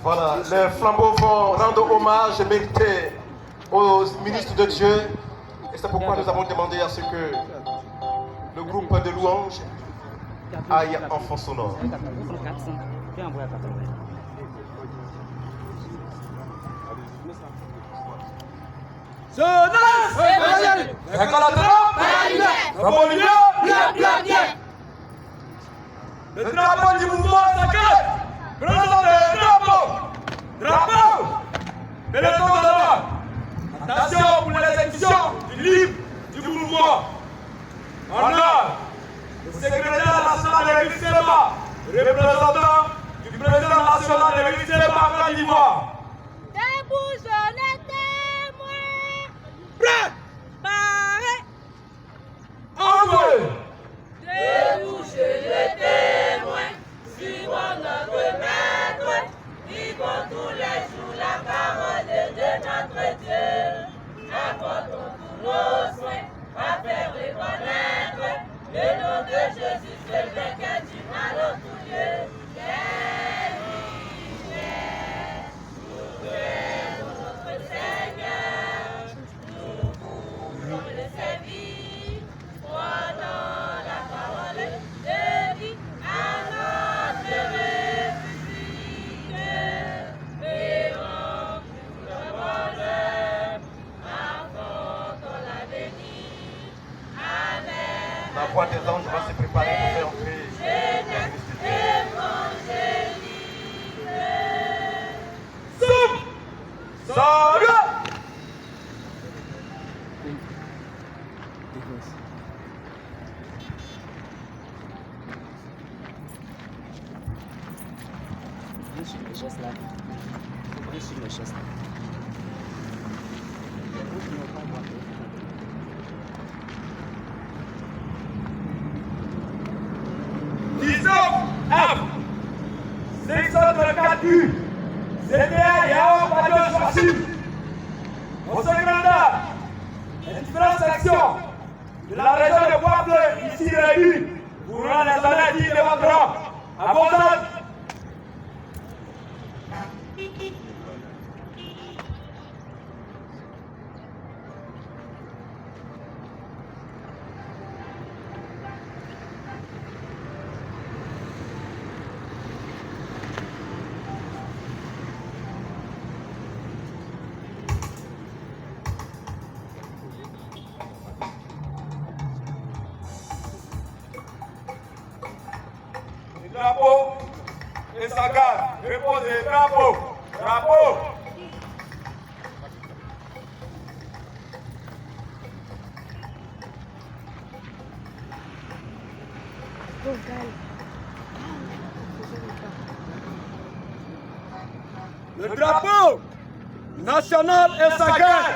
Voilà, les flambeaux vont rendre hommage mérité aux ministres de Dieu. Et c'est pourquoi nous avons demandé à ce que le groupe de louanges aille en fond sonore. Le drapeau du mouvement sacré, présente le drapeau, drapeau, peloton de l'avant. Attention pour les élections du livre du mouvement. On a le secrétaire national de l'UCMA, représentant du président national de l'UCMA Côte d'Ivoire. Debout, jeunes témoins. Prêt, Paré. envoyé. Debout, jeunes témoins. Suivons notre maître. Vivons tous les jours la parole de notre Dieu. Apportons tous nos soins à faire reconnaître le nom de Jésus, c'est le vainqueur du mal au tout lieu. Notre Seigneur, nous voulons le servir, prenons la parole de vie à notre République. Verrons le bonheur, affrontons l'avenir. Amen. La voix des anges va se préparer pour faire entrer. Saga! F 534 U CDA Yao Badio Chouassim au secrétaire les différentes sections de la région de Bois-Bleu ici réunies pour rendre les honneurs dignes de votre rang. À vos ordres. Drapeau et sa garde. Reposez, drapeau, drapeau. Le drapeau national et sa garde.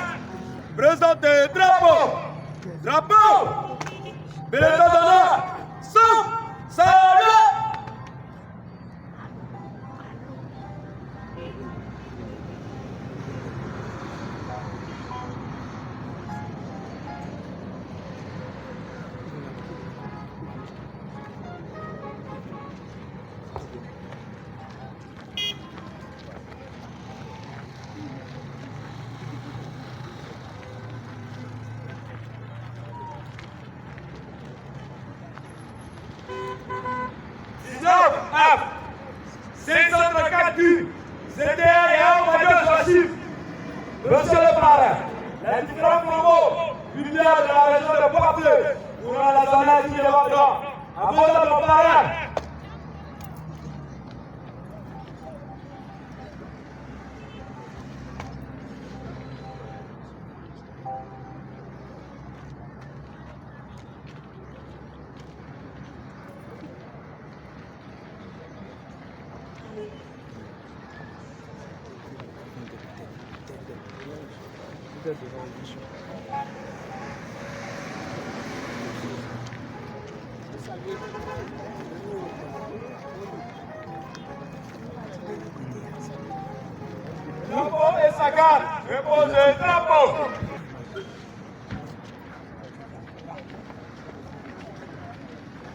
Présentez, drapeau, drapeau. Bénédicte d'honneur. Salut. parrains, les différents flambeaux du village de la région de Poitiers pour la zone ici de Vadran. À vos de nos parrains. Drapeau et sa garde, reposez, drapeau.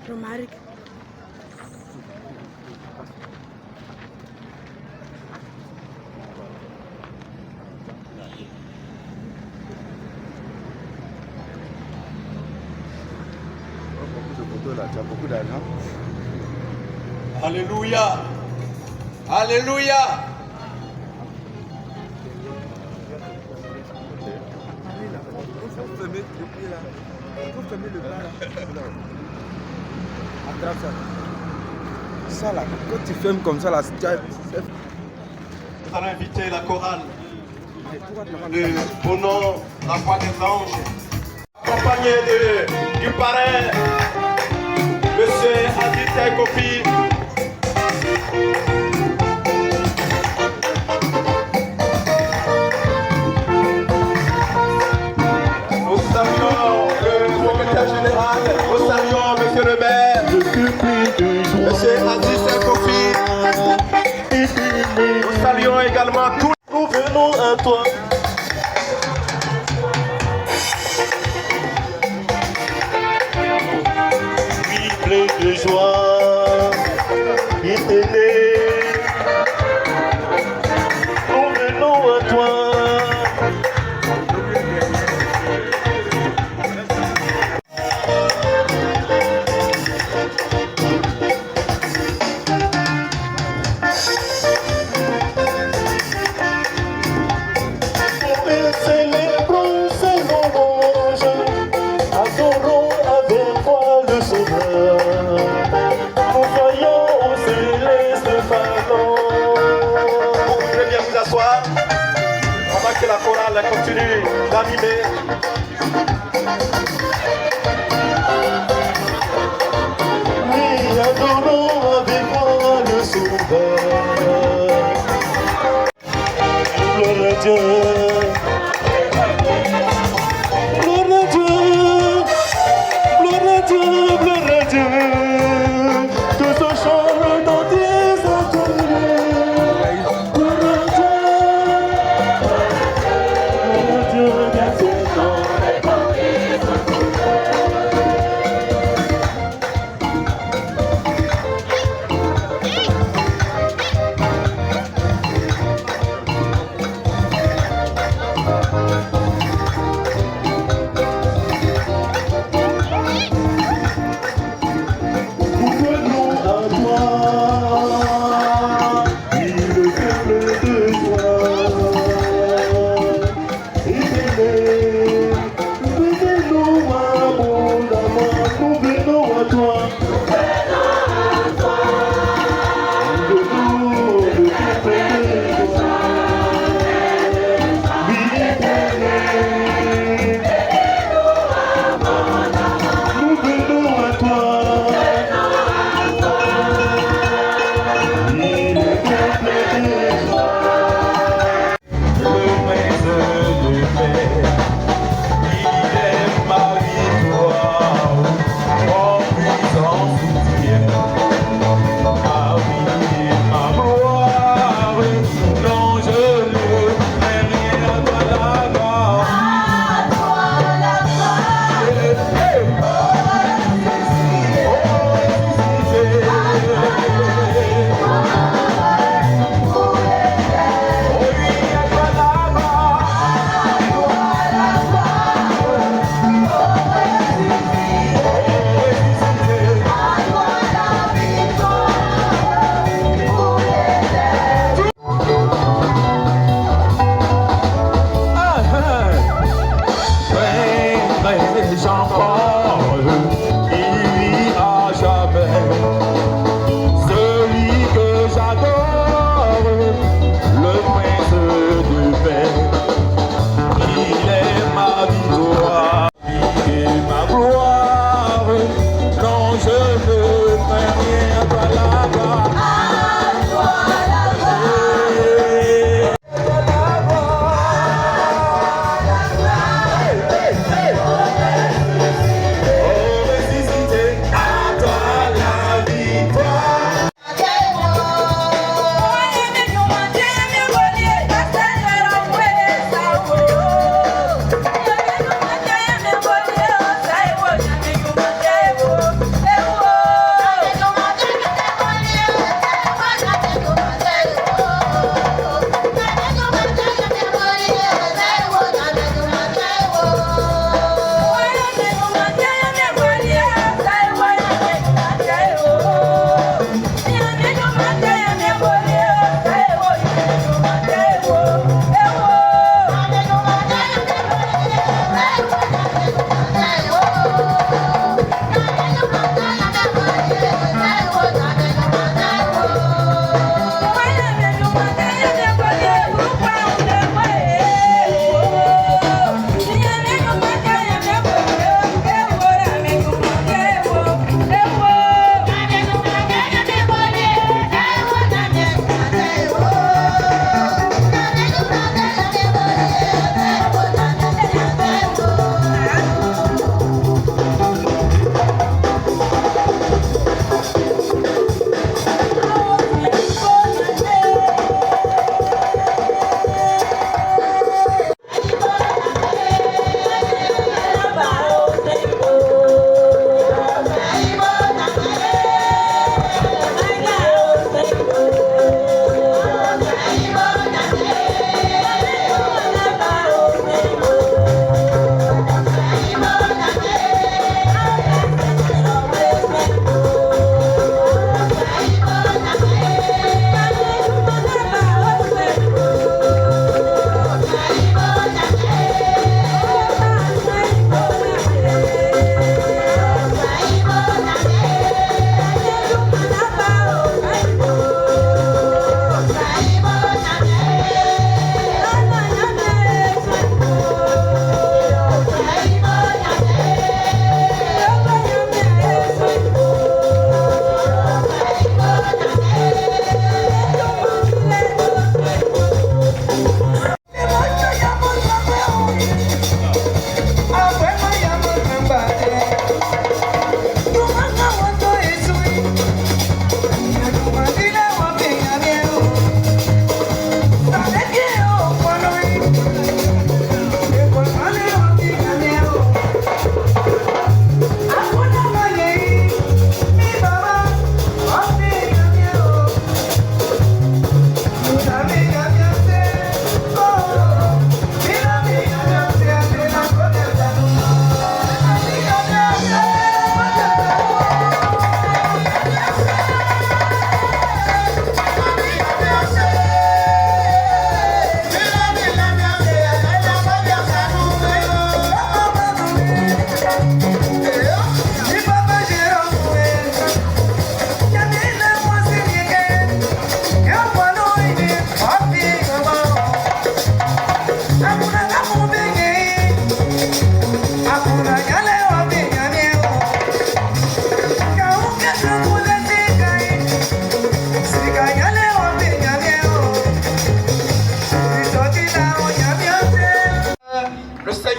Romaric. Tu as beaucoup d'argent. Alléluia. Alléluia. Attrape ça. Ça là, quand tu filmes comme ça là, tu as... Nous allons inviter la chorale au nom de la voix des anges, accompagné du parrain, Monsieur Adrien Kofi. Nous saluons le secrétaire général, nous saluons Monsieur le maire, Monsieur Adrien Kofi. Nous saluons également tous. Nous venons à toi. Oui, plein de joie, éternel. Nous venons à toi. Célébrons ces louanges, adorons avec toi le Seigneur. Nous voyons au céleste ballon. Vous pouvez bien vous asseoir, pendant que la chorale continue d'animer. Oui, adorons avec toi le Sauveur. Gloire à Dieu. Le maître de paix.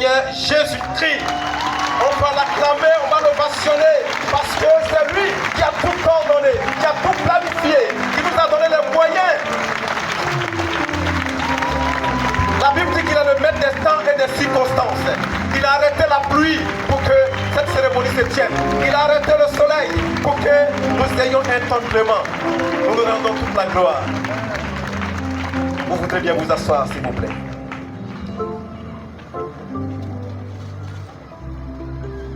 Seigneur Jésus-Christ. On va l'acclamer, on va l'ovationner, parce que c'est lui qui a tout coordonné, qui a tout planifié, qui nous a donné les moyens. La Bible dit qu'il est le maître des temps et des circonstances. Il a arrêté la pluie pour que cette cérémonie se tienne. Il a arrêté le soleil pour que nous ayons un temps clément. Nous nous rendons toute la gloire. Vous voudrez bien vous asseoir, s'il vous plaît.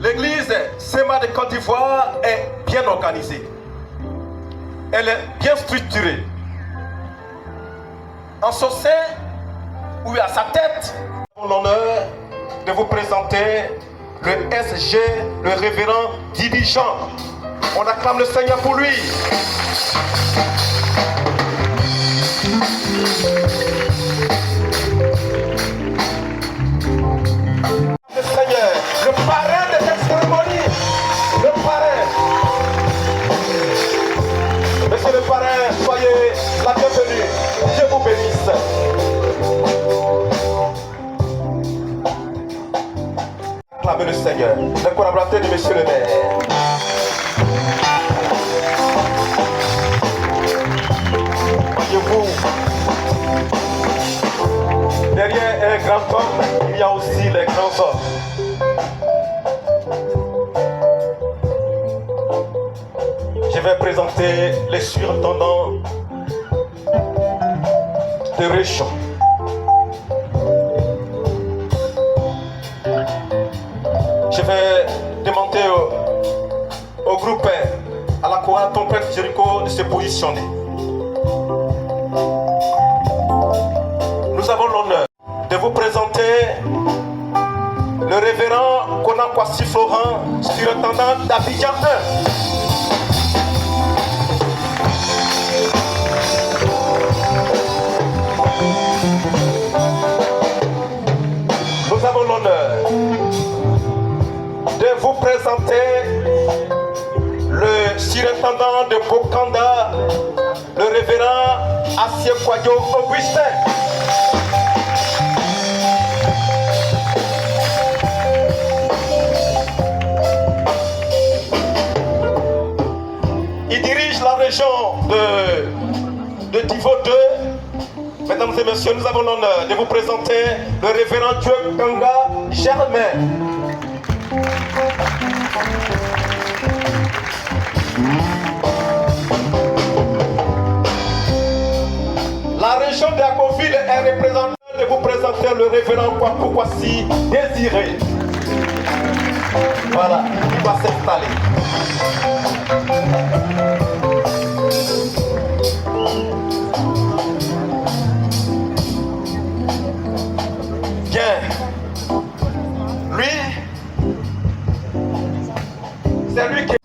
L'église SEMA de Côte d'Ivoire est bien organisée. Elle est bien structurée. En son sein, ou à sa tête, nous avons l'honneur de vous présenter le SG, le révérend Didi Jean. On acclame le Seigneur pour lui. Le Seigneur, le parrain de cette cérémonie, le parrain. Monsieur le parrain, soyez la bienvenue. Dieu vous bénisse. Acclamez le Seigneur, le collaborateur de Monsieur le maire. Voyez-vous, derrière un grand homme, il y a aussi les grands hommes. Je vais présenter les surintendants de région. Je vais demander au groupe, à la chorale Tempête Jéricho de se positionner. Nous avons l'honneur de vous présenter le révérend Conan Kwasi Florent, surintendant d'Abidjan 1. Nous avons l'honneur de vous présenter le surintendant de Bokanda, le révérend Asie Kwayo Augustin. Il dirige la région de Divo 2. Mesdames et messieurs, nous avons l'honneur de vous présenter le révérend Dieu Kanga Germain. La région d'Agoville est représentée de vous présenter le révérend Kwaku Kwasi Désiré. Voilà, il va s'installer. Bien. Lui, c'est lui qui...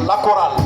La chorale.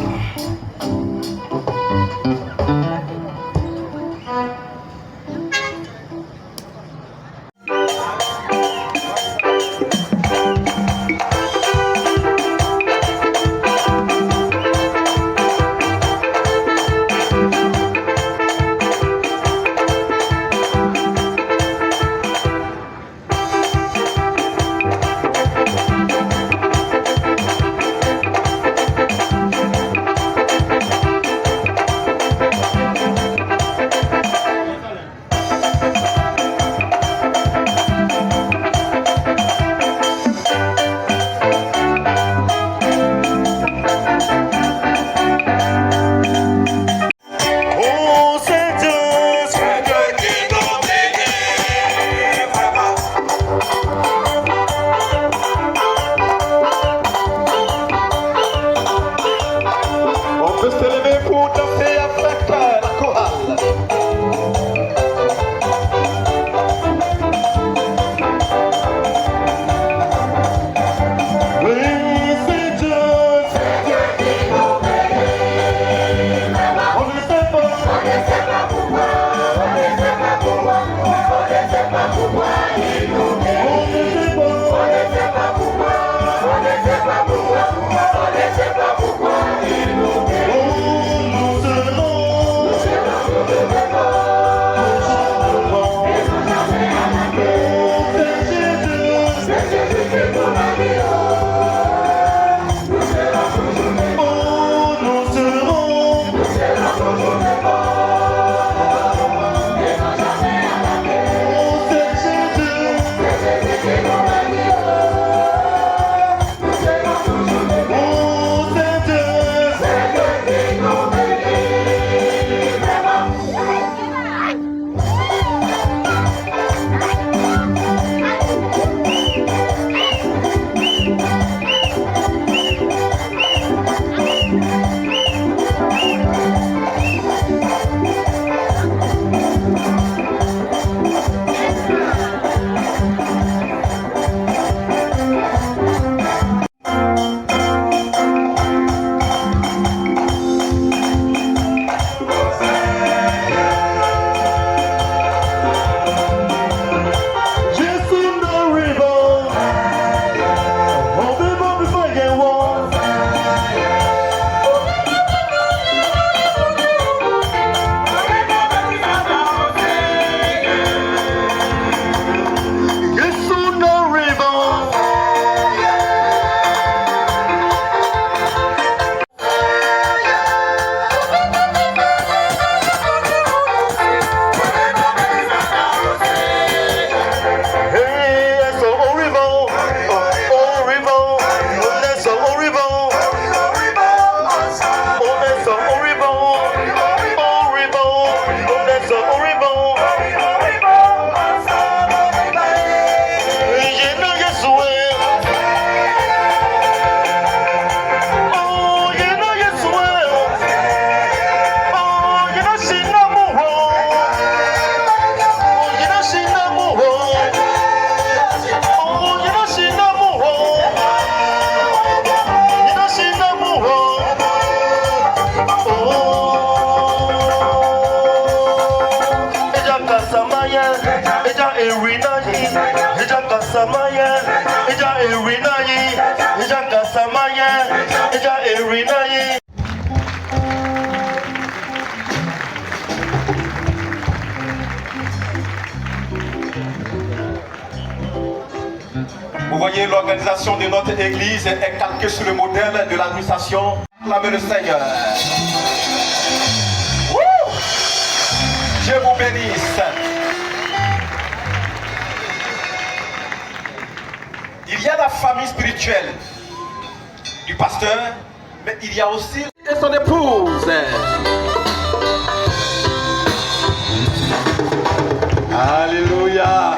Vous voyez, l'organisation de notre église est calquée sur le modèle de l'administration. Acclamez le Seigneur. Woo! Dieu vous bénisse. Il y a la famille spirituelle du pasteur, mais il y a aussi son épouse. Alléluia.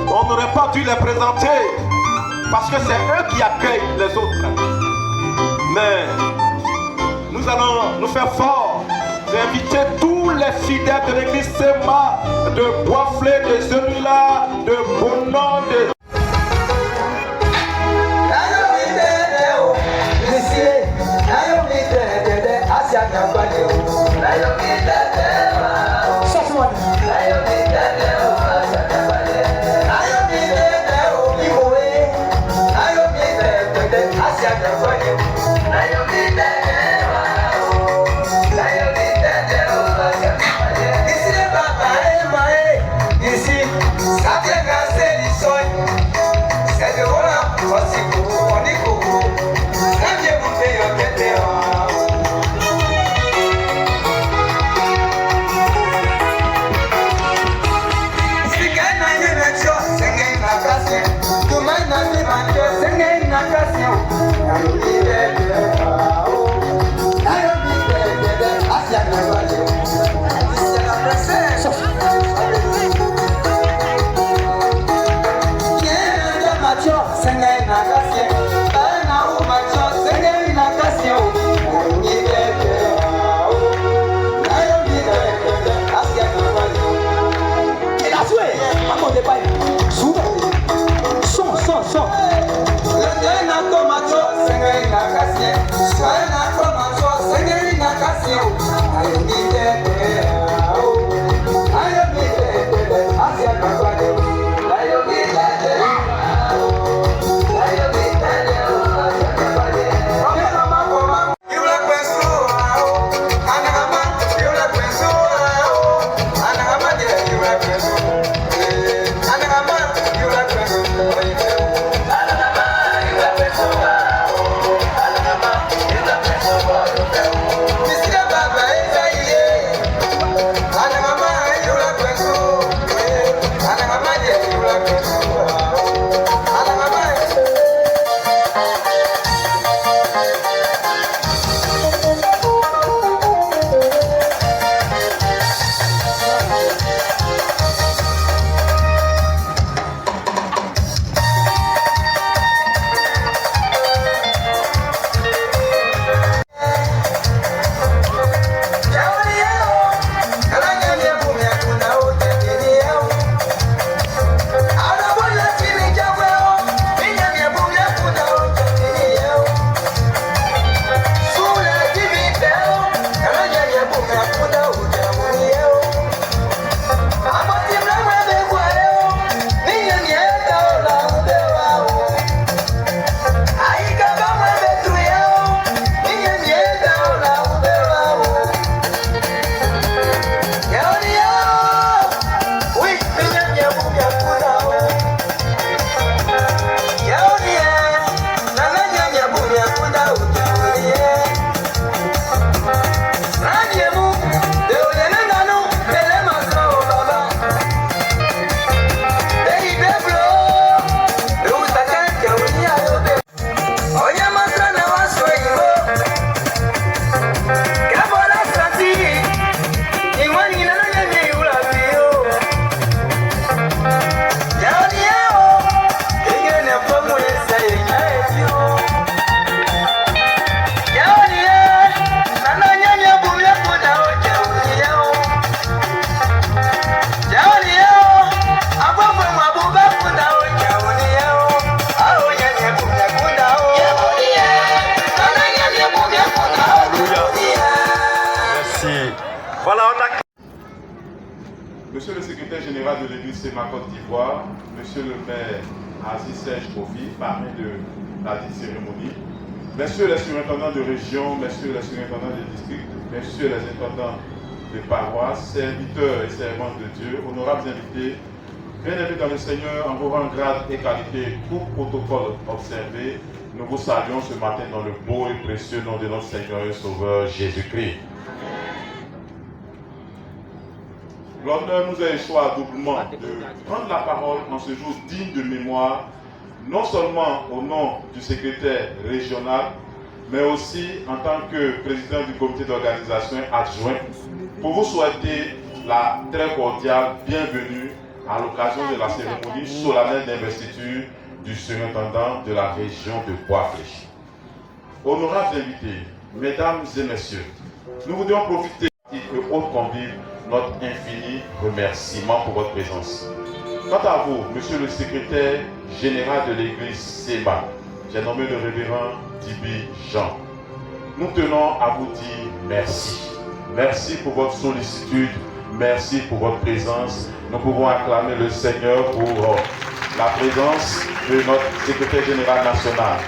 On n'aurait pas dû les présenter parce que c'est eux qui accueillent les autres. Mais nous allons nous faire fort d'inviter tous les fidèles de l'église Sema de Boisflé, de celui-là, de Bonon, de... Monsieur le secrétaire général de l'église Séma Côte d'Ivoire, Monsieur le maire Aziz Serge Kofi, parrain de la dite cérémonie, Messieurs les surintendants de région, Messieurs les surintendants de district, Messieurs les intendants de paroisse, serviteurs et servantes de Dieu, honorables invités, bien-aimés dans le Seigneur, en vos rangs, grades et qualités, tout protocole observé, nous vous saluons ce matin dans le beau et précieux nom de notre Seigneur et Sauveur Jésus-Christ. L'honneur nous a échoui doublement de prendre la parole en ce jour digne de mémoire, non seulement au nom du secrétaire régional, mais aussi en tant que président du comité d'organisation adjoint, pour vous souhaiter la très cordiale bienvenue à l'occasion de la cérémonie solennelle d'investiture du surintendant de la région de Bois-Fléché. Honorables invités, mesdames et messieurs, nous voudrions profiter de haute convive notre infini remerciement pour votre présence. Quant à vous, monsieur le secrétaire général de l'église Séma, j'ai nommé le révérend Tibi Jean. Nous tenons à vous dire merci. Merci pour votre sollicitude, merci pour votre présence. Nous pouvons acclamer le Seigneur pour la présence de notre secrétaire général national.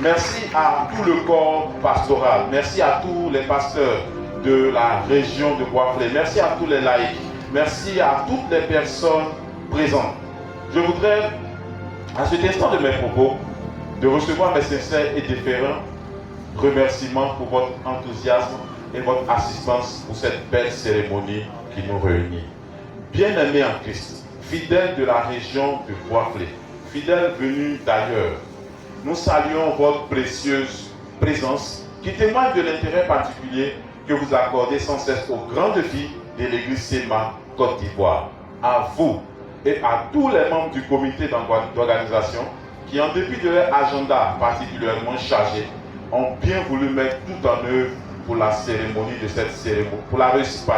Merci à tout le corps pastoral, merci à tous les pasteurs de la région de Bois-Fléché, merci à tous les laïcs, merci à toutes les personnes présentes. Je voudrais, à cet instant de mes propos, de recevoir mes sincères et déférents remerciements pour votre enthousiasme et votre assistance pour cette belle cérémonie qui nous réunit. Bien-aimés en Christ, fidèles de la région de Bois-Fléché, fidèles venus d'ailleurs, nous saluons votre précieuse présence qui témoigne de l'intérêt particulier que vous accordez sans cesse aux grands défis de l'église Séma Côte d'Ivoire. À vous et à tous les membres du comité d'organisation qui, en dépit de leur agenda particulièrement chargé, ont bien voulu mettre tout en œuvre pour la cérémonie de cette cérémonie, pour la réussite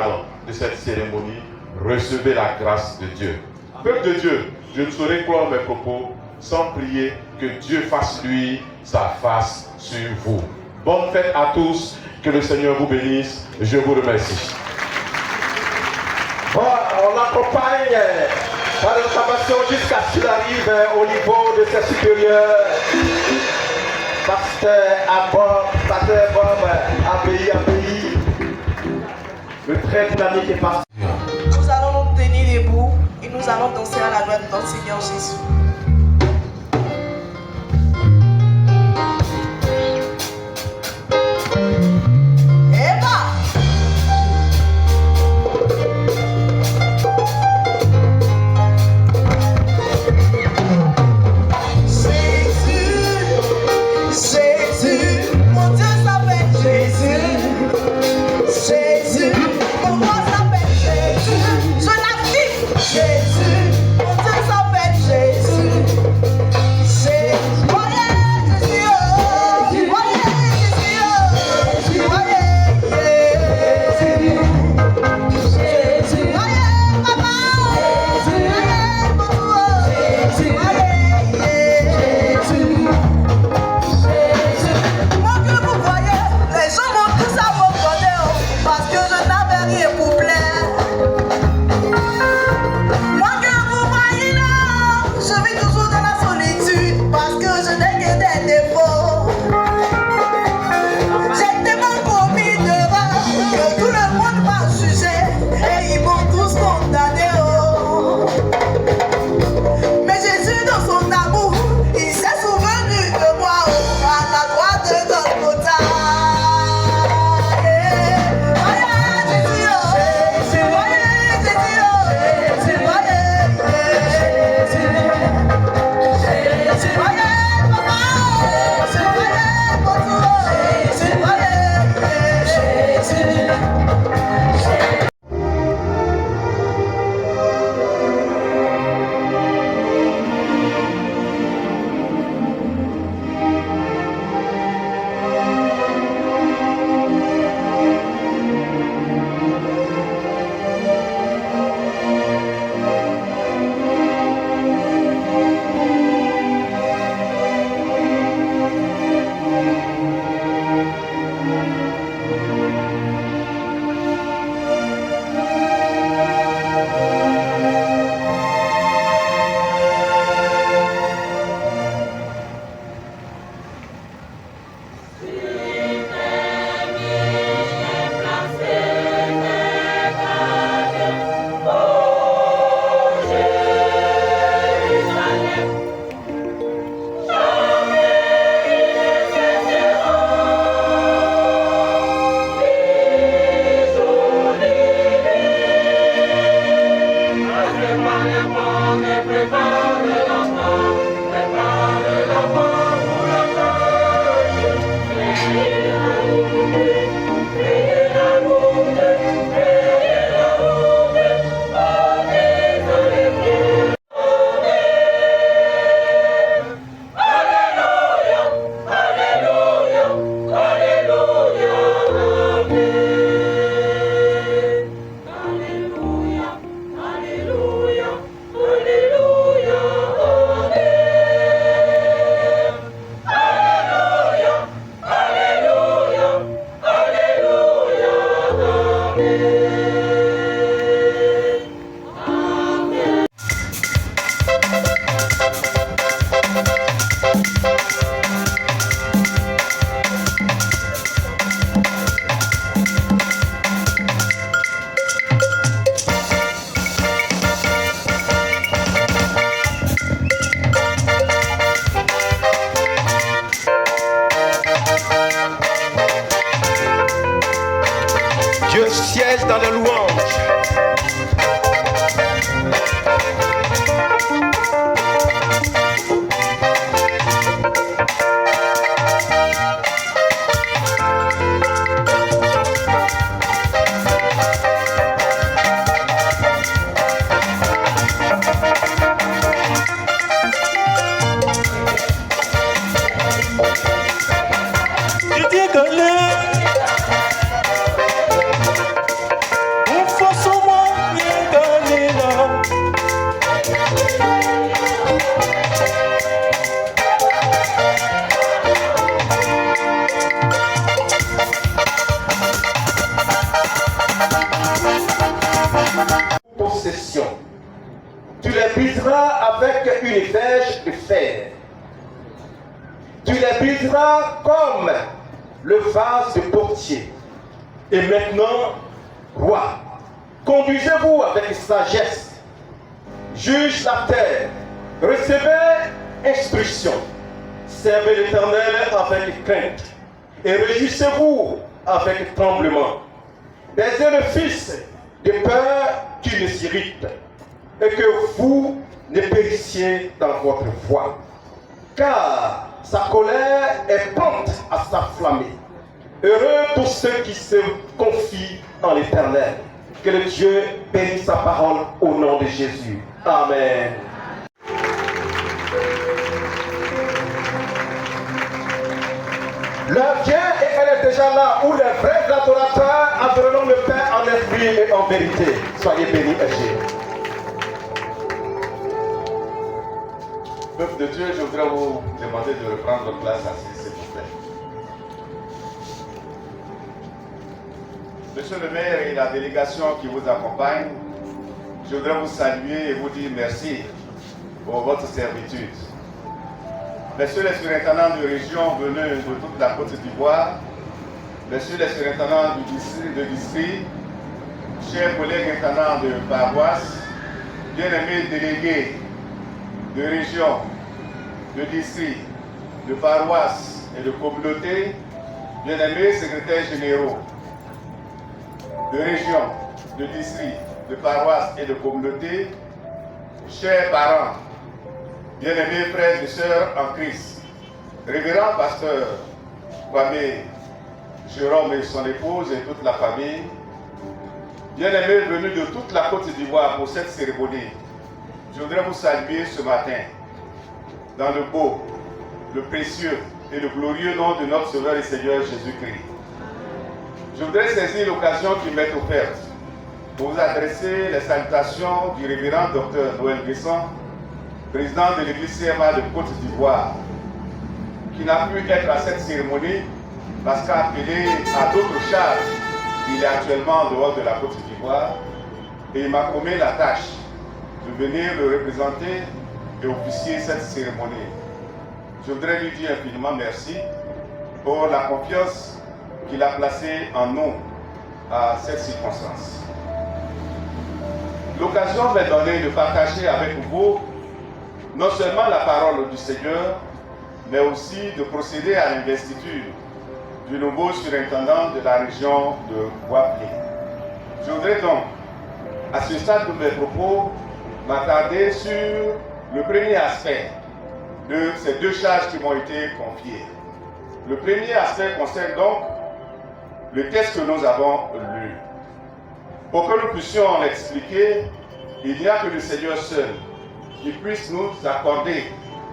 de cette cérémonie. Recevez la grâce de Dieu. Peuple de Dieu, je ne saurais clore mes propos sans prier que Dieu fasse lui sa face sur vous. Bonne fête à tous, que le Seigneur vous bénisse, je vous remercie. Bon, on l'accompagne par une formation jusqu'à ce qu'il arrive au niveau de ses supérieurs. Pasteur Bob, API, le très dynamique est parti. Nous allons nous tenir debout et nous allons danser à la gloire de notre Seigneur Jésus. Jésus, mon Dieu s'appelle Jésus. Tu les briseras comme le vase de portier. Et maintenant, roi, conduisez-vous avec sagesse. Juge la terre. Recevez instruction. Servez l'Éternel avec crainte. Et réjouissez-vous avec tremblement. Baisez le Fils de peur qu'il ne s'irrite. Et que vous ne périssiez dans votre voie. Car sa colère est prompte à s'enflammer. Heureux tous ceux qui se confient en l'Éternel. Que le Dieu bénisse sa parole au nom de Jésus. Amen. L'heure vient et elle est déjà là où les vrais adorateurs adoreront le Père en esprit et en vérité. Soyez bénis et gérés. Peuple de Dieu, je voudrais vous demander de reprendre place assise, s'il vous plaît. Monsieur le maire et la délégation qui vous accompagne, je voudrais vous saluer et vous dire merci pour votre servitude. Messieurs les surintendants de région venus de toute la Côte d'Ivoire, messieurs les surintendants de district, chers collègues intendants de paroisse, bien-aimés délégués de région, de district, de paroisse et de communauté, bien-aimés secrétaires généraux de région, de district, de paroisse et de communauté, chers parents, bien-aimés frères et sœurs en Christ, révérend pasteur Kwame Jérôme et son épouse et toute la famille, bien-aimés venus de toute la Côte d'Ivoire pour cette cérémonie, je voudrais vous saluer ce matin dans le beau, le précieux et le glorieux nom de notre Sauveur et Seigneur Jésus-Christ. Je voudrais saisir l'occasion qui m'est offerte pour vous adresser les salutations du révérend Dr Noël Guesson, président de l'église CMA de Côte d'Ivoire, qui n'a pu être à cette cérémonie parce qu'appelé à d'autres charges, il est actuellement en dehors de la Côte d'Ivoire et il m'a commis la tâche de venir le représenter et officier cette cérémonie. Je voudrais lui dire infiniment merci pour la confiance qu'il a placée en nous à cette circonstance. L'occasion m'est donnée de partager avec vous non seulement la parole du Seigneur, mais aussi de procéder à l'investiture du nouveau surintendant de la région de Guadeloupe. Je voudrais donc, à ce stade de mes propos, m'attarder sur le premier aspect de ces deux charges qui m'ont été confiées. Le premier aspect concerne donc le texte que nous avons lu. Pour que nous puissions l'expliquer, il n'y a que le Seigneur seul qui puisse nous accorder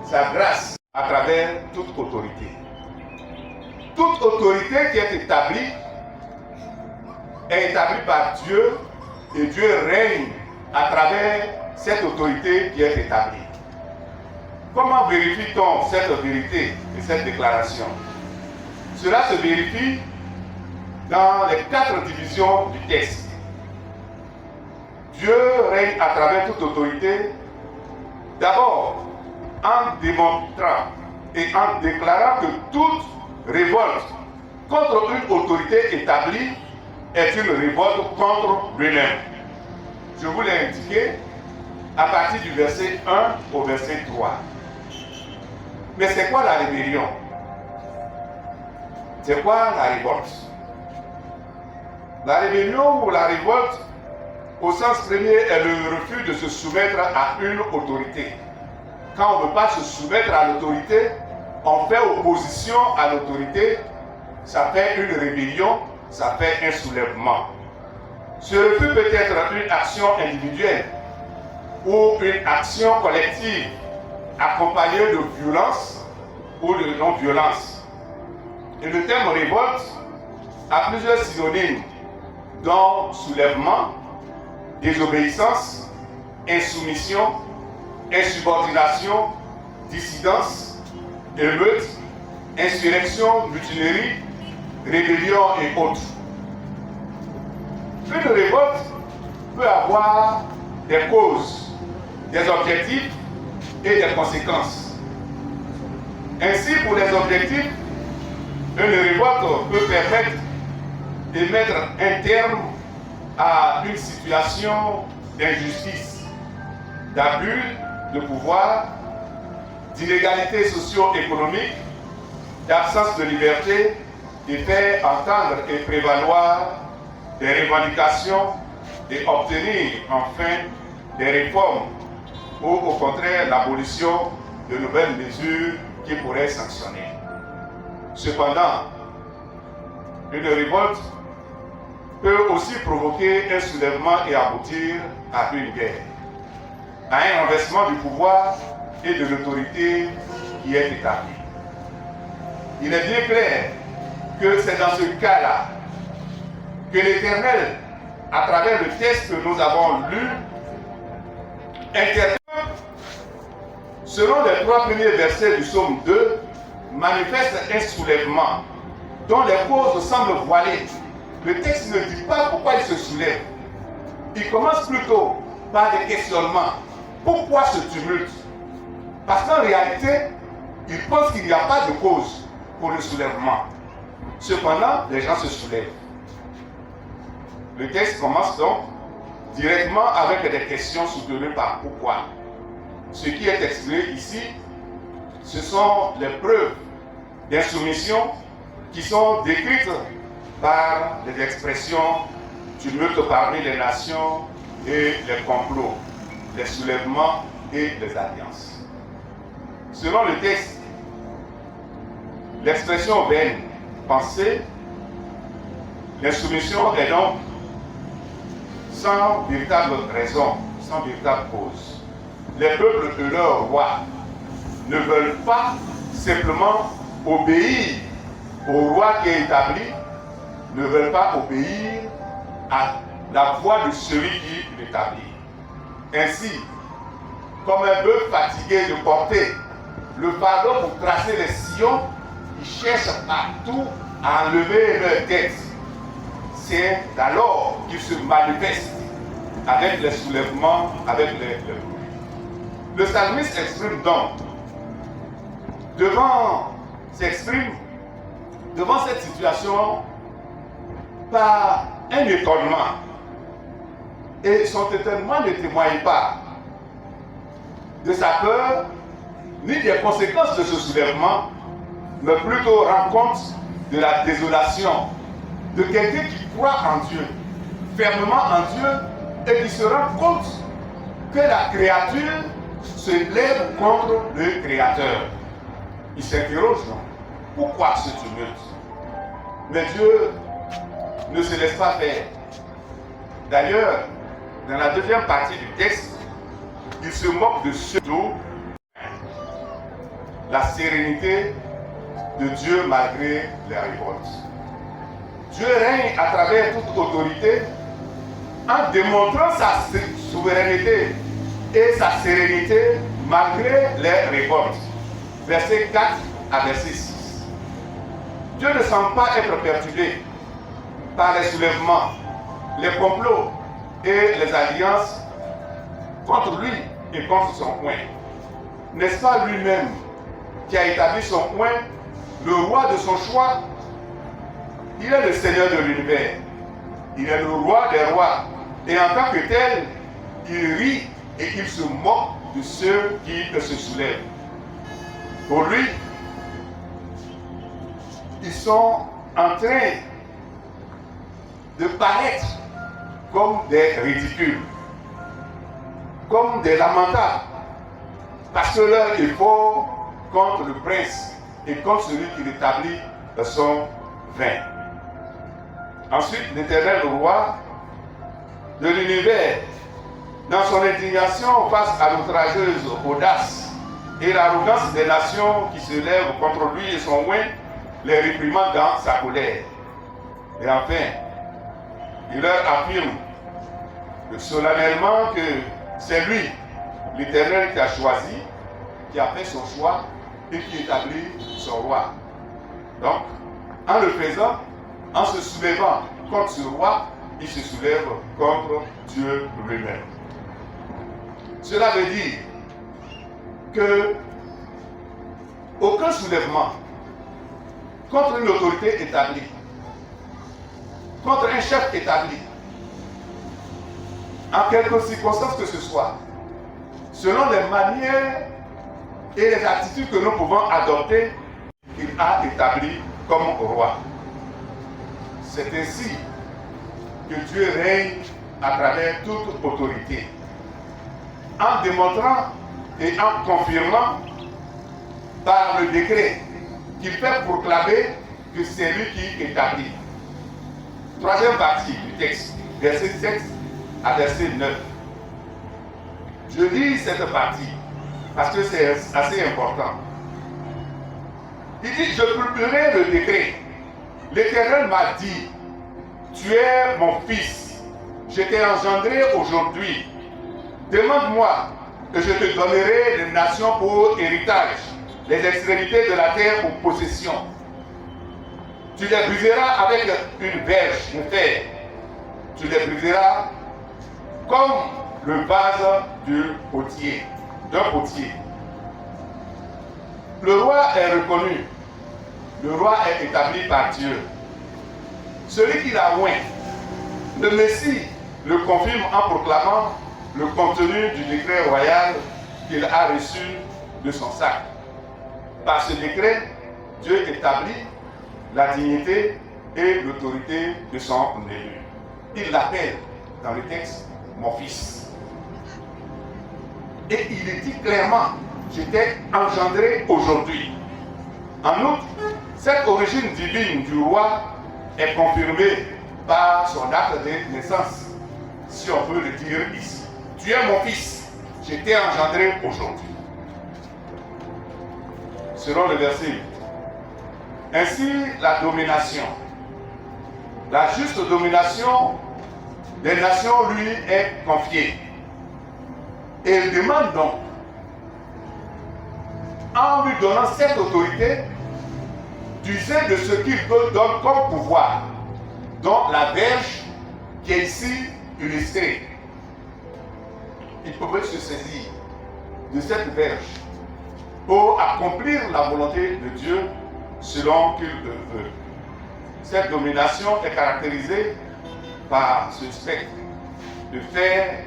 sa grâce à travers toute autorité. Toute autorité qui est établie par Dieu et Dieu règne à travers cette autorité qui est établie. Comment vérifie-t-on cette vérité et cette déclaration? Cela se vérifie dans les 4 divisions du texte. Dieu règne à travers toute autorité, d'abord en démontrant et en déclarant que toute révolte contre une autorité établie est une révolte contre lui-même. Je vous l'ai indiqué à partir du verset 1 au verset 3. Mais c'est quoi la rébellion? C'est quoi la révolte? La rébellion ou la révolte, au sens premier, est le refus de se soumettre à une autorité. Quand on ne veut pas se soumettre à l'autorité, on fait opposition à l'autorité, ça fait une rébellion, ça fait un soulèvement. Ce refus peut être une action individuelle ou une action collective accompagnée de violence ou de non-violence. Et le terme révolte a plusieurs synonymes, dont soulèvement, désobéissance, insoumission, insubordination, dissidence, émeute, insurrection, mutinerie, rébellion et autres. Une révolte peut avoir des causes, des objectifs et des conséquences. Ainsi, pour les objectifs, une révolte peut permettre de mettre un terme à une situation d'injustice, d'abus de pouvoir, d'illégalité socio-économique, d'absence de liberté, de faire entendre et prévaloir des revendications et obtenir enfin des réformes ou au contraire l'abolition de nouvelles mesures qui pourraient sanctionner. Cependant, une révolte peut aussi provoquer un soulèvement et aboutir à une guerre, à un renversement du pouvoir et de l'autorité qui est établie. Il est bien clair que c'est dans ce cas-là que l'Éternel, à travers le texte que nous avons lu, interprète, selon les 3 premiers versets du psaume 2, manifeste un soulèvement dont les causes semblent voilées. Le texte ne dit pas pourquoi il se soulève. Il commence plutôt par des questionnements. Pourquoi ce tumulte? Parce qu'en réalité, il pense qu'il n'y a pas de cause pour le soulèvement. Cependant, les gens se soulèvent. Le texte commence donc directement avec des questions soutenues par pourquoi. Ce qui est exprimé ici, ce sont les preuves d'insoumission qui sont décrites par les expressions tumulte parmi les nations et les complots, les soulèvements et les alliances. Selon le texte, l'expression vaine, pensée, l'insoumission est donc sans véritable raison, sans véritable cause. Les peuples de leur roi ne veulent pas simplement obéir au roi qui est établi, ne veulent pas obéir à la voix de celui qui l'établit. Ainsi, comme un bœuf fatigué de porter le fardeau pour tracer les sillons, ils cherchent partout à enlever leur tête. C'est alors qu'ils se manifestent avec les soulèvements, avec les bruits. Le psalmiste s'exprime devant cette situation par un étonnement. Et son étonnement ne témoigne pas de sa peur, ni des conséquences de ce soulèvement, mais plutôt rend compte de la désolation de quelqu'un qui croit en Dieu, fermement en Dieu, et qui se rend compte que la créature se lève contre le Créateur. Il s'interroge donc, pourquoi ce tumulte? Mais Dieu ne se laisse pas faire. D'ailleurs, dans la deuxième partie du texte, il se moque de ceux d'où la sérénité de Dieu malgré les révoltes. Dieu règne à travers toute autorité en démontrant sa souveraineté et sa sérénité malgré les révoltes. Verset 4 à verset 6. Dieu ne semble pas être perturbé par les soulèvements, les complots et les alliances contre lui et contre son coin. N'est-ce pas lui-même qui a établi son coin, le roi de son choix? Il est le Seigneur de l'univers. Il est le roi des rois. Et en tant que tel, il rit et il se moque de ceux qui se soulèvent. Pour lui, ils sont en train de paraître comme des ridicules, comme des lamentables, parce que leur effort contre le prince et contre celui qui l'établit sont vains. Ensuite, l'Éternel roi de l'univers, dans son indignation face à l'outrageuse audace et l'arrogance des nations qui se lèvent contre lui et son oint, les réprimande dans sa colère. Et enfin, il leur affirme solennellement que c'est lui, l'Éternel, qui a choisi, qui a fait son choix et qui établit son roi. Donc, en le faisant, en se soulevant contre ce roi, il se soulève contre Dieu lui-même. Cela veut dire que aucun soulèvement contre une autorité établie, contre un chef établi, en quelque circonstance que ce soit, selon les manières et les attitudes que nous pouvons adopter, il a établi comme roi. C'est ainsi que Dieu règne à travers toute autorité, en démontrant et en confirmant par le décret qu'il fait proclamer que c'est lui qui établit. Troisième partie du texte, verset 7 à verset 9. Je lis cette partie parce que c'est assez important. Il dit, je publierai le décret. L'Éternel m'a dit, tu es mon fils, je t'ai engendré aujourd'hui. Demande-moi et je te donnerai les nations pour héritage, les extrémités de la terre pour possession. Tu les briseras avec une verge de fer. Tu les briseras comme le vase d'un potier. Le roi est reconnu. Le roi est établi par Dieu. Celui qui l'a oint, le Messie le confirme en proclamant le contenu du décret royal qu'il a reçu de son sac. Par ce décret, Dieu établit la dignité et l'autorité de son élu. Il l'appelle dans le texte mon fils. Et il est dit clairement, je t'ai engendré aujourd'hui. En outre, cette origine divine du roi est confirmée par son acte de naissance, si on peut le dire ici. Tu es mon fils, je t'ai engendré aujourd'hui. Selon le verset 8. Ainsi, la domination, la juste domination des nations lui est confiée. Et il demande donc, en lui donnant cette autorité, d'user de ce qu'il donne comme pouvoir, dont la verge qui est ici illustrée. Il pouvait se saisir de cette verge pour accomplir la volonté de Dieu selon qu'il le veut. Cette domination est caractérisée par ce spectre de fer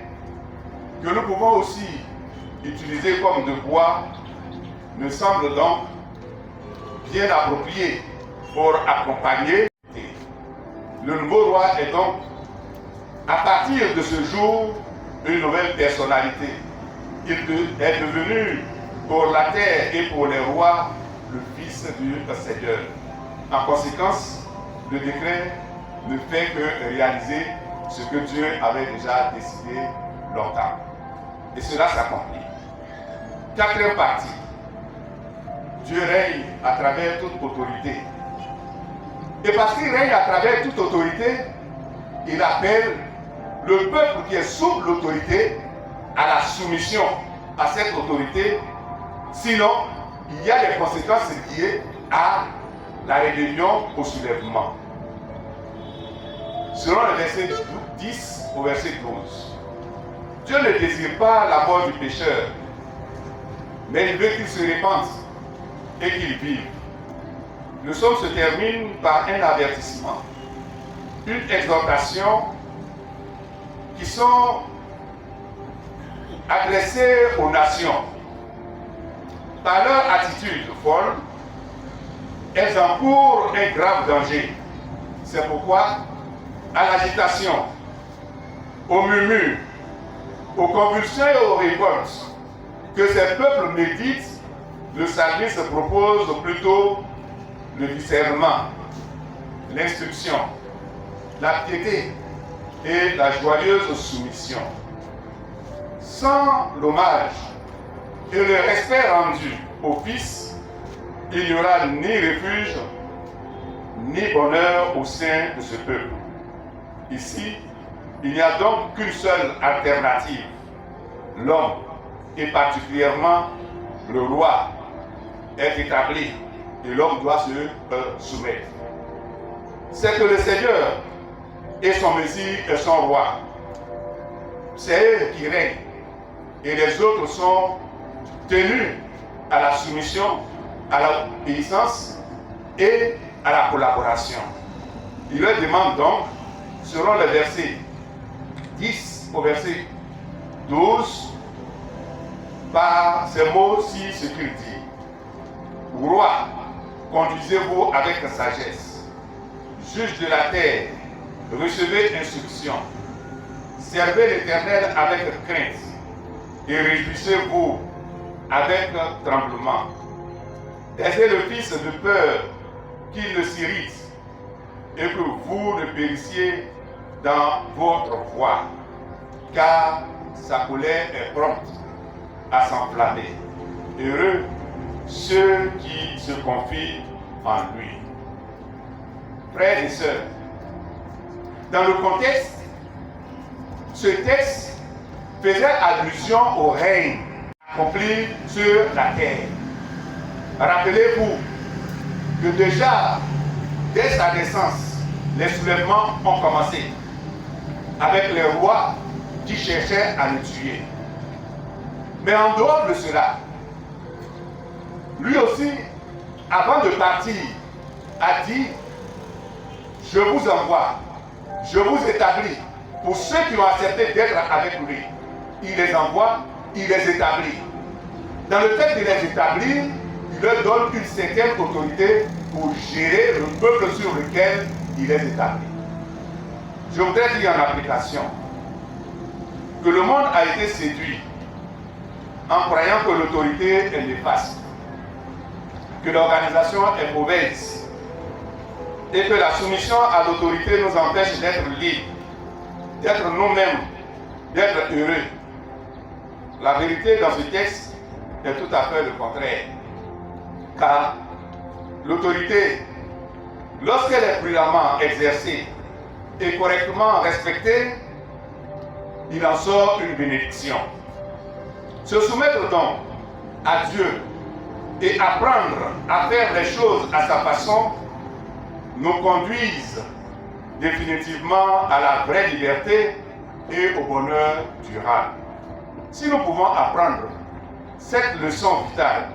que nous pouvons aussi utiliser comme de bois, me semble donc bien approprié pour accompagner. Le nouveau roi est donc, à partir de ce jour, une nouvelle personnalité. Il est devenu pour la terre et pour les rois le fils du Seigneur. En conséquence, le décret ne fait que réaliser ce que Dieu avait déjà décidé longtemps. Et cela s'accomplit. Quatrième partie. Dieu règne à travers toute autorité. Et parce qu'il règne à travers toute autorité, il appelle le peuple qui est sous l'autorité à la soumission à cette autorité. Sinon, il y a des conséquences liées à la rébellion, au soulèvement. Selon le verset 10 au verset 12, Dieu ne désire pas la mort du pécheur, mais il veut qu'il se répande et qu'il vive. Le psaume se termine par un avertissement, une exhortation qui sont adressées aux nations. Par leur attitude folle, elles encourent un grave danger. C'est pourquoi, à l'agitation, au murmure, aux convulsions et aux révoltes que ces peuples méditent, le salut se propose plutôt le discernement, l'instruction, la piété et la joyeuse soumission. Sans l'hommage et le respect rendu au Fils, il n'y aura ni refuge, ni bonheur au sein de ce peuple. Ici, il n'y a donc qu'une seule alternative. L'homme, et particulièrement le roi, est établi et l'homme doit se soumettre. C'est que le Seigneur et son Messie et son roi, c'est eux qui règnent et les autres sont tenus à la soumission à l'obéissance et à la collaboration. Il leur demande donc, selon le verset 10 au verset 12, par ces mots-ci, ce qu'il dit. Roi, conduisez-vous avec sagesse. Juge de la terre, recevez instruction. Servez l'Éternel avec crainte et réjouissez-vous avec tremblement. Taisez le fils de peur qu'il ne s'irrite et que vous ne périssiez dans votre voie, car sa colère est prompte à s'enflammer. Heureux ceux qui se confient en lui. Frères et sœurs, dans le contexte, ce texte faisait allusion au règne accompli sur la terre. Rappelez-vous que déjà, dès sa naissance, les soulèvements ont commencé avec les rois qui cherchaient à le tuer. Mais en dehors de cela, lui aussi, avant de partir, a dit: je vous envoie, je vous établis. Pour ceux qui ont accepté d'être avec lui, il les envoie, il les établit. Dans le fait de les établir, il leur donne une certaine autorité pour gérer le peuple sur lequel il les établit. Je voudrais dire en application que le monde a été séduit en croyant que l'autorité est néfaste, que l'organisation est mauvaise et que la soumission à l'autorité nous empêche d'être libres, d'être nous-mêmes, d'être heureux. La vérité dans ce texte est tout à fait le contraire. Car l'autorité, lorsqu'elle est prudemment exercée et correctement respectée, il en sort une bénédiction. Se soumettre donc à Dieu et apprendre à faire les choses à sa façon nous conduisent définitivement à la vraie liberté et au bonheur durable. Si nous pouvons apprendre cette leçon vitale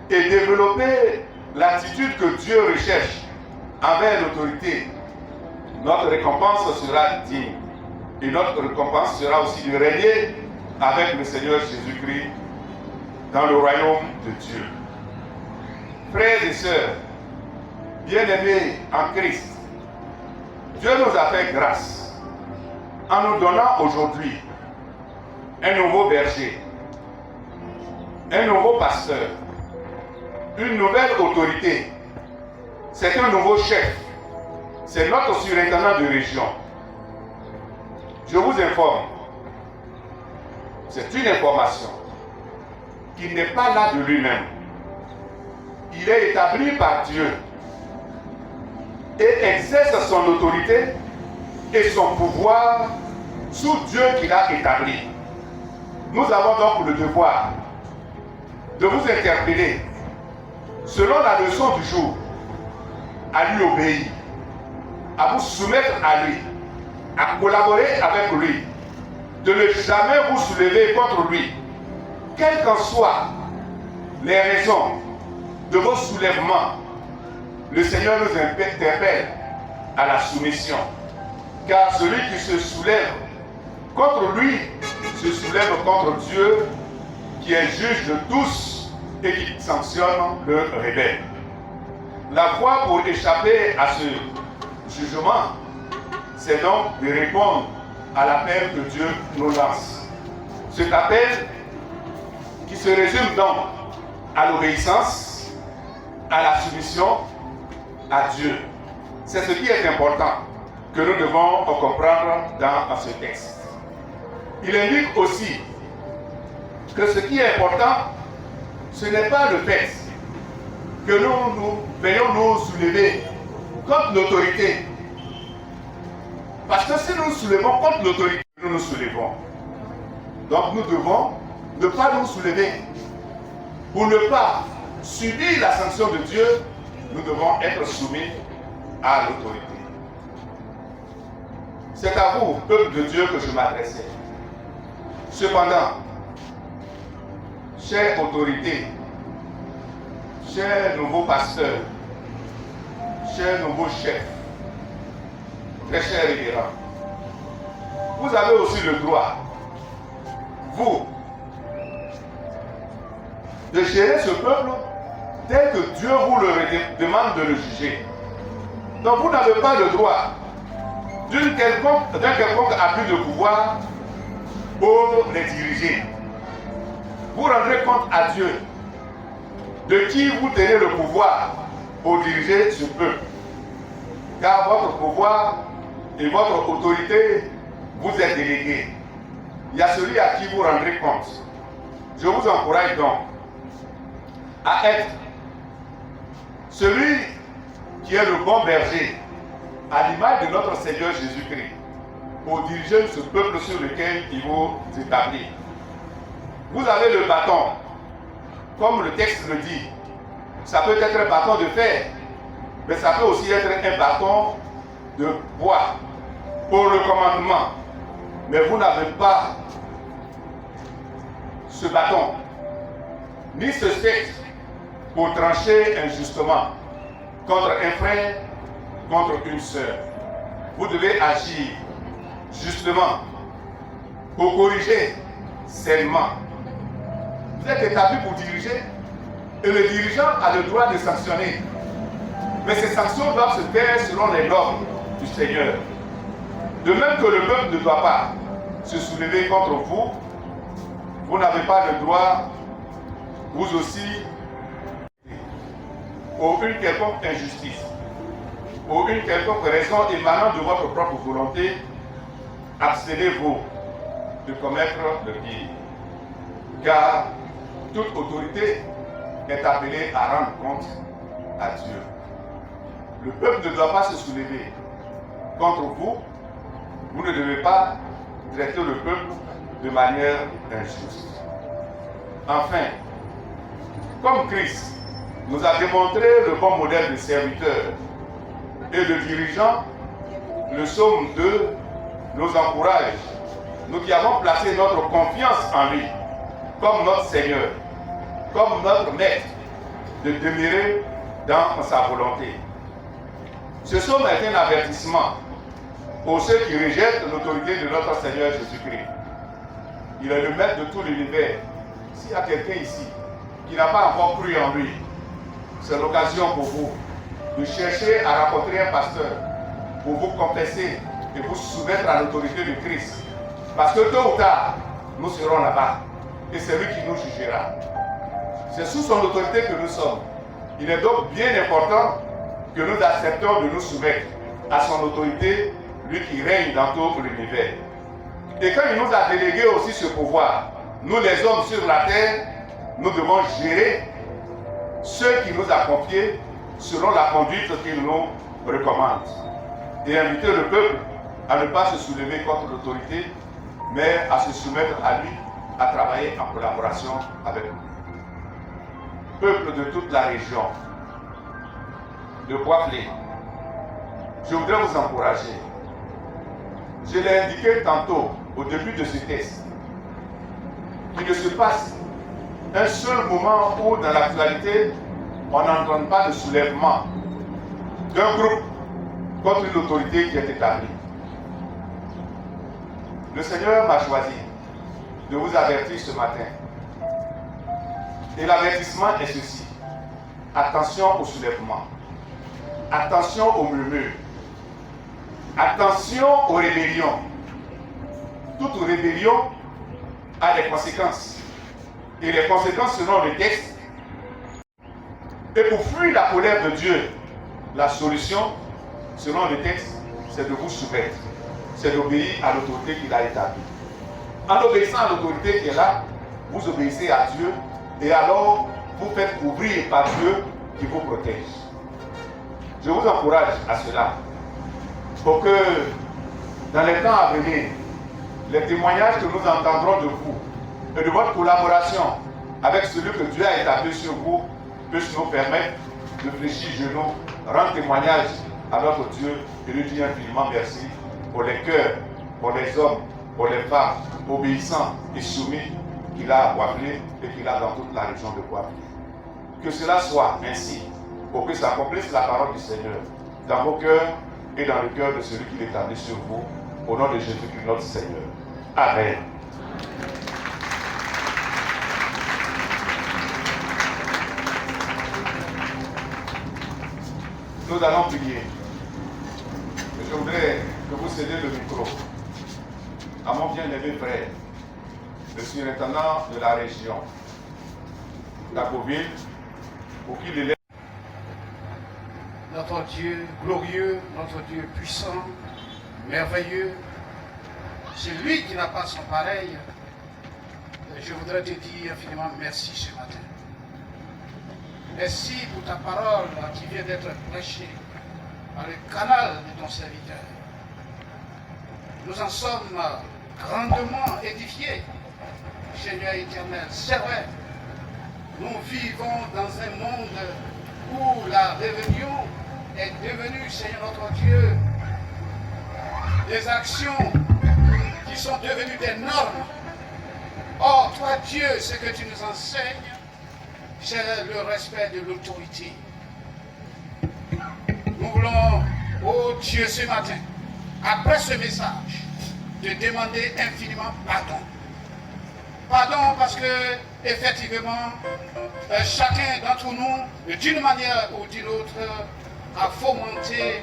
et développer l'attitude que Dieu recherche envers l'autorité, notre récompense sera digne. Et notre récompense sera aussi de régner avec le Seigneur Jésus-Christ dans le royaume de Dieu. Frères et sœurs, bien-aimés en Christ, Dieu nous a fait grâce en nous donnant aujourd'hui un nouveau berger, un nouveau pasteur, une nouvelle autorité. C'est un nouveau chef. C'est notre surintendant de région. Je vous informe, c'est une information qui n'est pas là de lui-même. Il est établi par Dieu et exerce son autorité et son pouvoir sous Dieu qu'il a établi. Nous avons donc le devoir de vous interpeller selon la leçon du jour, à lui obéir, à vous soumettre à lui, à collaborer avec lui, de ne jamais vous soulever contre lui, quelles qu'en soient les raisons de vos soulèvements. Le Seigneur nous interpelle à la soumission, car celui qui se soulève contre lui se soulève contre Dieu, qui est juge de tous et qui sanctionne le rebelle. La voie pour échapper à ce jugement, c'est donc de répondre à l'appel que Dieu nous lance. Cet appel qui se résume donc à l'obéissance, à la soumission à Dieu. C'est ce qui est important que nous devons comprendre dans ce texte. Il indique aussi que ce qui est important, ce n'est pas le fait que nous venions nous soulever contre l'autorité. Parce que si nous nous soulevons contre l'autorité, nous nous soulevons. Donc nous devons ne pas nous soulever. Pour ne pas subir la sanction de Dieu, nous devons être soumis à l'autorité. C'est à vous, peuple de Dieu, que je m'adressais. Cependant, chère autorité, chers nouveaux pasteurs, chers nouveaux chefs, très chers révérends, vous avez aussi le droit, vous, de gérer ce peuple tel que Dieu vous le demande de le juger. Donc vous n'avez pas le droit d'un quelconque abus de pouvoir pour les diriger. Vous rendrez compte à Dieu de qui vous tenez le pouvoir pour diriger ce peuple. Car votre pouvoir et votre autorité vous est délégué. Il y a celui à qui vous rendrez compte. Je vous encourage donc à être celui qui est le bon berger, à l'image de notre Seigneur Jésus-Christ, pour diriger ce peuple sur lequel il vous établit. Vous avez le bâton, comme le texte le dit. Ça peut être un bâton de fer, mais ça peut aussi être un bâton de bois pour le commandement. Mais vous n'avez pas ce bâton, ni ce sceptre pour trancher injustement contre un frère, contre une sœur. Vous devez agir justement pour corriger sainement. Vous êtes établi pour diriger et le dirigeant a le droit de sanctionner. Mais ces sanctions doivent se faire selon les normes du Seigneur. De même que le peuple ne doit pas se soulever contre vous, vous n'avez pas le droit, vous aussi, pour une quelconque injustice, pour une quelconque raison émanant de votre propre volonté, abstenez-vous de commettre le pire. Car toute autorité est appelée à rendre compte à Dieu. Le peuple ne doit pas se soulever contre vous. Vous ne devez pas traiter le peuple de manière injuste. Enfin, comme Christ nous a démontré le bon modèle de serviteur et de dirigeant, le psaume 2 nous encourage, nous qui avons placé notre confiance en lui, comme notre Seigneur, comme notre Maître, de demeurer dans sa volonté. Ce psaume est un avertissement pour ceux qui rejettent l'autorité de notre Seigneur Jésus-Christ. Il est le Maître de tout l'univers. S'il y a quelqu'un ici qui n'a pas encore cru en lui, c'est l'occasion pour vous de chercher à rencontrer un pasteur pour vous confesser et vous soumettre à l'autorité de Christ. Parce que tôt ou tard, nous serons là-bas et c'est lui qui nous jugera. C'est sous son autorité que nous sommes. Il est donc bien important que nous acceptons de nous soumettre à son autorité, lui qui règne dans tout l'univers. Et quand il nous a délégué aussi ce pouvoir, nous les hommes sur la terre, nous devons gérer ceux qui nous a confiés selon la conduite qu'il nous recommande. Et inviter le peuple à ne pas se soulever contre l'autorité, mais à se soumettre à lui, à travailler en collaboration avec lui. Peuple de toute la région de Bois-Clé, je voudrais vous encourager. Je l'ai indiqué tantôt au début de ce texte, qu'il ne se passe un seul moment où dans l'actualité on n'entend pas de soulèvement d'un groupe contre une autorité qui est établie. Le Seigneur m'a choisi de vous avertir ce matin. Et l'avertissement est ceci. Attention au soulèvement. Attention aux murmures. Attention aux rébellions. Toute rébellion a des conséquences. Et les conséquences selon le texte. Et pour fuir la colère de Dieu, la solution, selon le texte, c'est de vous soumettre. C'est d'obéir à l'autorité qu'il a établie. En obéissant à l'autorité qui est là, vous obéissez à Dieu et alors vous faites couvrir par Dieu qui vous protège. Je vous encourage à cela pour que dans les temps à venir, les témoignages que nous entendrons de vous et de votre collaboration avec celui que Dieu a établi sur vous puissent nous permettre de fléchir genoux, rendre témoignage à notre Dieu et lui dire infiniment merci pour les cœurs, pour les hommes, pour les femmes obéissants et soumis qu'il a à Bois-Clé et qu'il a dans toute la région de Bois-Clé. que cela soit ainsi, pour que s'accomplisse la parole du Seigneur dans vos cœurs et dans le cœur de celui qui l'établit sur vous, au nom de Jésus-Christ notre Seigneur. Amen. Nous allons prier. Je voudrais que vous cédiez le micro à mon bien-aimé frère, le surintendant de la région d'Agoville, pour qu'il élève. Notre Dieu glorieux, notre Dieu puissant, merveilleux, c'est lui qui n'a pas son pareil. Je voudrais te dire infiniment merci ce matin. Merci pour ta parole qui vient d'être prêchée par le canal de ton serviteur. Nous en sommes grandement édifiés, Seigneur éternel. C'est vrai, nous vivons dans un monde où la rébellion est devenue, Seigneur notre Dieu, des actions qui sont devenues des normes. Or, toi Dieu, ce que tu nous enseignes, c'est le respect de l'autorité. Nous voulons, oh Dieu, ce matin, après ce message, te demander infiniment pardon. Pardon parce que, effectivement, chacun d'entre nous, d'une manière ou d'une autre, a fomenté,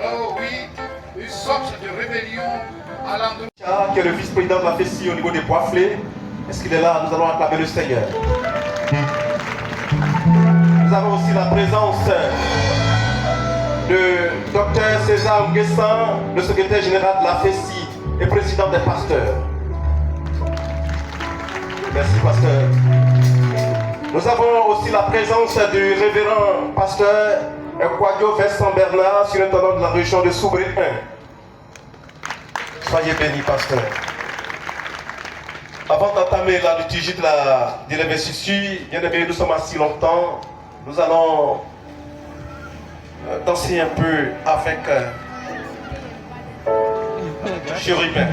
oh oui, une sorte de rébellion à l'endroit. Qui est le vice-président de la FESI au niveau des Poifflés. Est-ce qu'il est là? Nous allons acclamer le Seigneur. Nous avons aussi la présence de Dr César Nguessan, le secrétaire général de la FESI et président des pasteurs. Merci, pasteur. Nous avons aussi la présence du révérend pasteur Kwadio Vincent Bernard, surintendant de la région de Soubré 1. Soyez bénis, pasteur. Avant d'entamer la liturgie de l'investiture, bien aimé, nous sommes assis longtemps. Nous allons danser un peu avec Chérubin.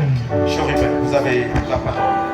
Chérubin, vous avez la parole.